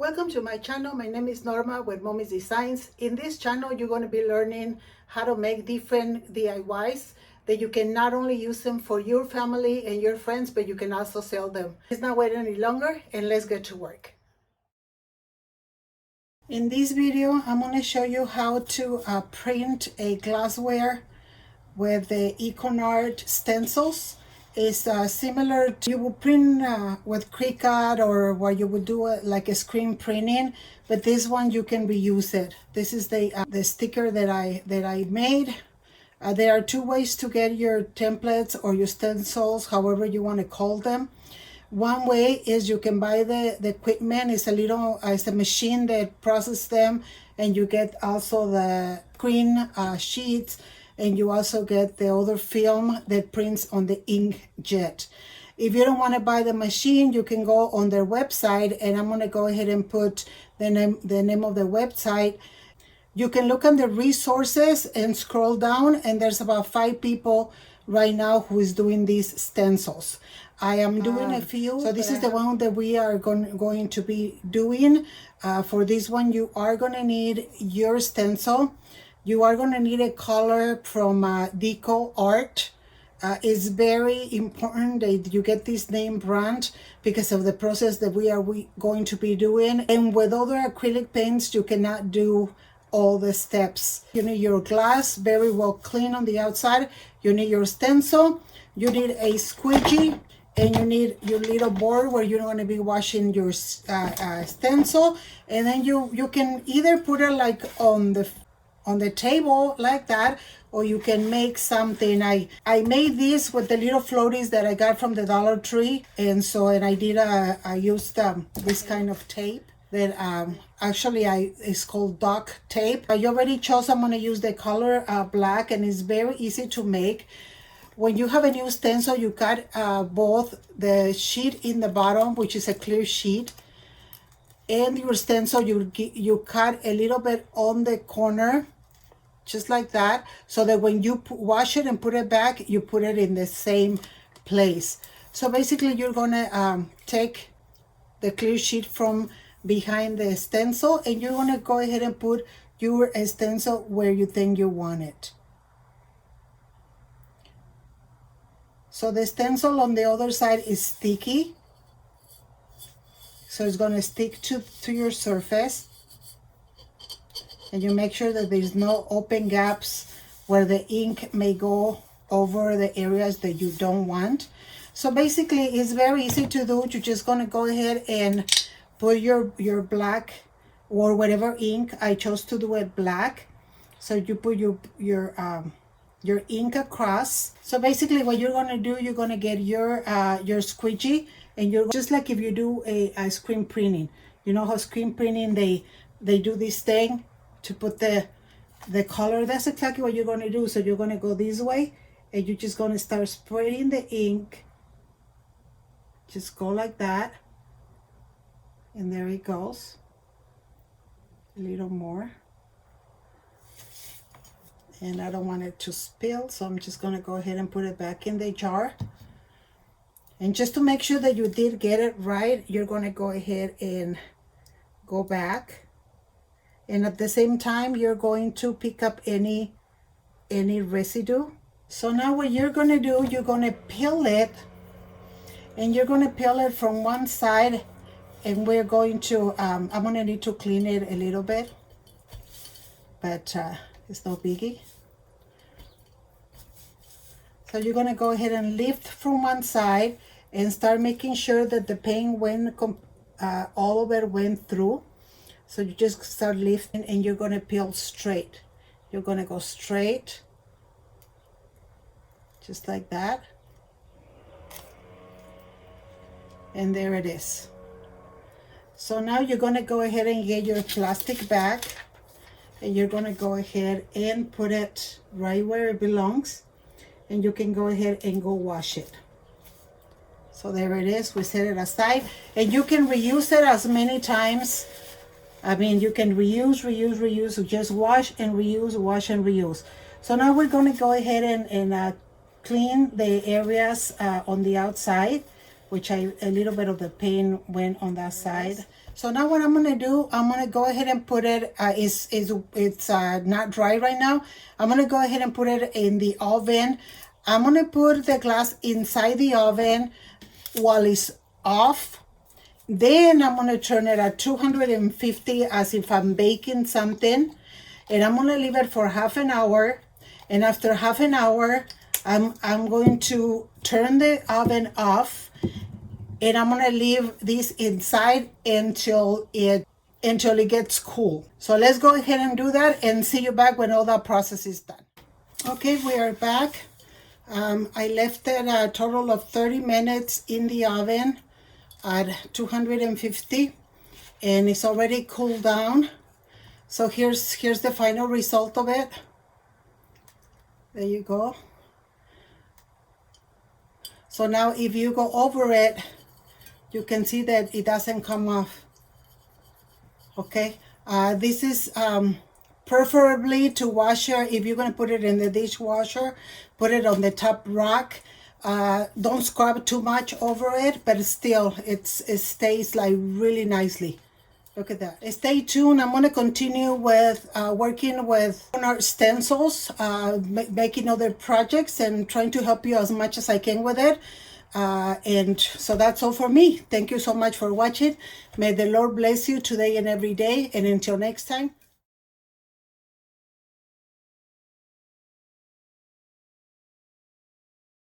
Welcome to my channel. My name is Norma with momisdesigns. In this channel, you're going to be learning how to make different DIYs that you can not only use them for your family and your friends, but you can also sell them. Let's not wait any longer and let's get to work. In this video, I'm going to show you how to print a glassware with the ikonart stencils. Is similar to you would print with Cricut or what you would do like a screen printing, but this one you can reuse it. This is the sticker that I made. There are two ways to get your templates or your stencils, however you want to call them. One way is you can buy the equipment. It's a machine that processes them, and you get also the screen sheets, and you also get the other film that prints on the inkjet. If you don't want to buy the machine, you can go on their website, and I'm going to go ahead and put the name of the website. You can look on the resources and scroll down, and there's about 5 people right now who is doing these stencils. I am doing a few, so this is the one that we are going to be doing. For this one, you are going to need your stencil. You are going to need a color from ikonart. It's very important that you get this name brand because of the process that we are going to be doing. And with other acrylic paints, you cannot do all the steps. You need your glass very well clean on the outside. You need your stencil. You need a squeegee. And you need your little board where you're going to be washing your stencil. And then you can either put it like on the table like that, or you can make something. I made this with the little floaties that I got from the Dollar Tree, and I used this kind of tape that it's called duct tape. I already chose I'm going to use the color black, and it's very easy to make. When you have a new stencil, you cut both the sheet in the bottom, which is a clear sheet, and your stencil, you cut a little bit on the corner, just like that, so that when you wash it and put it back, you put it in the same place. So basically, you're gonna take the clear sheet from behind the stencil, and you're gonna go ahead and put your stencil where you think you want it. So the stencil on the other side is sticky, so it's going to stick to your surface, and you make sure that there's no open gaps where the ink may go over the areas that you don't want. So basically, it's very easy to do. You're just going to go ahead and put your black or whatever ink. I chose to do it black, so you put your ink across. So basically what you're going to do, you're going to get your squeegee, and you're just like if you do a screen printing. You know how screen printing, they do this thing to put the color. That's exactly what you're going to do. So you're going to go this way, and you're just going to start spreading the ink. Just go like that, and there it goes. A little more. And I don't want it to spill, so I'm just going to go ahead and put it back in the jar. And just to make sure that you did get it right, you're going to go ahead and go back. And at the same time, you're going to pick up any residue. So now what you're going to do, you're going to peel it. And you're going to peel it from one side. And we're going to, I'm going to need to clean it a little bit. But it's no biggie. So you're going to go ahead and lift from one side and start making sure that the paint all of it went through. So you just start lifting, and you're going to peel straight. You're going to go straight, just like that. And there it is. So now you're going to go ahead and get your plastic bag, and you're going to go ahead and put it right where it belongs, and you can go ahead and go wash it. So there it is. We set it aside, and you can reuse it as many times. I mean, you can reuse, so just wash and reuse, wash and reuse. So now we're going to go ahead and clean the areas on the outside, which a little bit of the paint went on that side. So now what I'm gonna do, I'm gonna go ahead and put it, it's not dry right now. I'm gonna go ahead and put it in the oven. I'm gonna put the glass inside the oven while it's off. Then I'm gonna turn it at 250 as if I'm baking something. And I'm gonna leave it for half an hour. And after half an hour, I'm going to turn the oven off, and I'm gonna leave this inside until it gets cool. So let's go ahead and do that and see you back when all that process is done. Okay, we are back. I left it a total of 30 minutes in the oven at 250, and it's already cooled down. So here's the final result of it. There you go. So now if you go over it, you can see that it doesn't come off. Okay, this is preferably to wash it. If you're going to put it in the dishwasher, put it on the top rack. Don't scrub too much over it, but still it stays like really nicely. Look at that. Stay tuned. I'm going to continue with working with ikonart stencils, making other projects and trying to help you as much as I can with it. And so that's all for me. Thank you so much for watching. May the Lord bless you today and every day. And until next time.